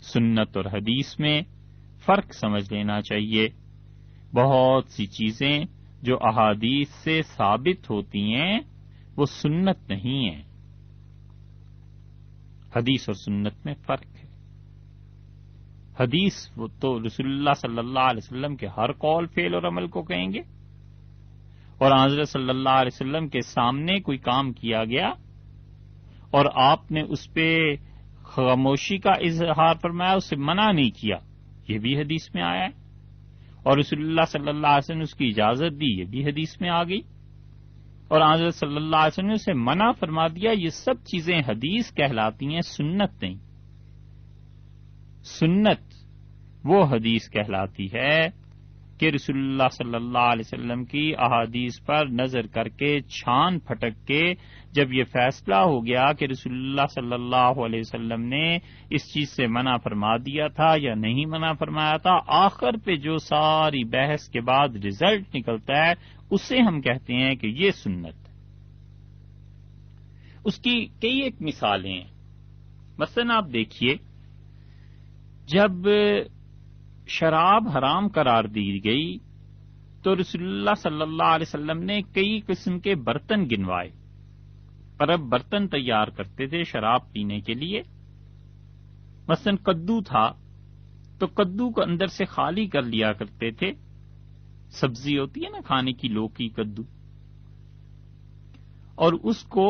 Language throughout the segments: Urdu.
سنت اور حدیث میں فرق سمجھ لینا چاہیے۔ بہت سی چیزیں جو احادیث سے ثابت ہوتی ہیں وہ سنت نہیں ہیں۔ حدیث اور سنت میں فرق ہے۔ حدیث وہ تو رسول اللہ صلی اللہ علیہ وسلم کے ہر قول فعل اور عمل کو کہیں گے، اور حضرت صلی اللہ علیہ وسلم کے سامنے کوئی کام کیا گیا اور آپ نے اس پہ خاموشی کا اظہار فرمایا، اسے منع نہیں کیا، یہ بھی حدیث میں آیا ہے، اور رسول اللہ صلی اللہ علیہ وسلم نے اس کی اجازت دی، یہ بھی حدیث میں آ گئی، اور حضرت صلی اللہ علیہ وسلم نے اسے منع فرما دیا، یہ سب چیزیں حدیث کہلاتی ہیں، سنت نہیں۔ سنت وہ حدیث کہلاتی ہے کہ رسول اللہ صلی اللہ علیہ وسلم کی احادیث پر نظر کر کے چھان پھٹک کے جب یہ فیصلہ ہو گیا کہ رسول اللہ صلی اللہ علیہ وسلم نے اس چیز سے منع فرما دیا تھا یا نہیں منع فرمایا تھا، آخر پہ جو ساری بحث کے بعد رزلٹ نکلتا ہے اسے ہم کہتے ہیں کہ یہ سنت ہے۔ اس کی کئی ایک مثالیں ہیں۔ مثلا آپ دیکھیے، جب شراب حرام قرار دی گئی تو رسول اللہ صلی اللہ علیہ وسلم نے کئی قسم کے برتن گنوائے، عرب برتن تیار کرتے تھے شراب پینے کے لیے۔ مثلا کدو تھا تو کدو کو اندر سے خالی کر لیا کرتے تھے، سبزی ہوتی ہے نا کھانے کی، لوکی کدو، اور اس کو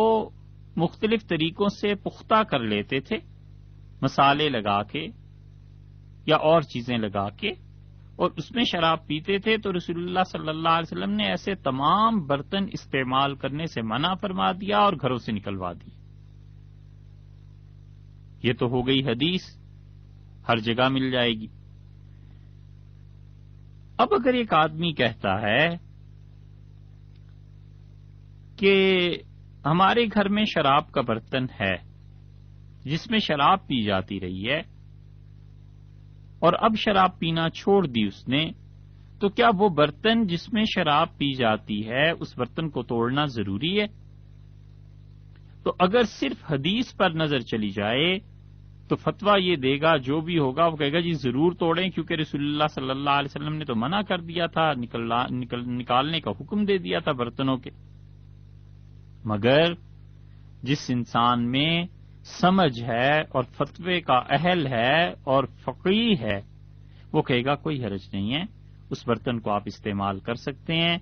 مختلف طریقوں سے پختہ کر لیتے تھے، مسالے لگا کے یا اور چیزیں لگا کے، اور اس میں شراب پیتے تھے۔ تو رسول اللہ صلی اللہ علیہ وسلم نے ایسے تمام برتن استعمال کرنے سے منع فرما دیا اور گھروں سے نکلوا دی۔ یہ تو ہو گئی حدیث، ہر جگہ مل جائے گی۔ اب اگر ایک آدمی کہتا ہے کہ ہمارے گھر میں شراب کا برتن ہے جس میں شراب پی جاتی رہی ہے اور اب شراب پینا چھوڑ دی اس نے، تو کیا وہ برتن جس میں شراب پی جاتی ہے اس برتن کو توڑنا ضروری ہے؟ تو اگر صرف حدیث پر نظر چلی جائے تو فتویٰ یہ دے گا، جو بھی ہوگا وہ کہے گا جی ضرور توڑیں، کیونکہ رسول اللہ صلی اللہ علیہ وسلم نے تو منع کر دیا تھا، نکالنے کا حکم دے دیا تھا برتنوں کے۔ مگر جس انسان میں سمجھ ہے اور فتوے کا اہل ہے اور فقیہ ہے، وہ کہے گا کوئی حرج نہیں ہے، اس برتن کو آپ استعمال کر سکتے ہیں،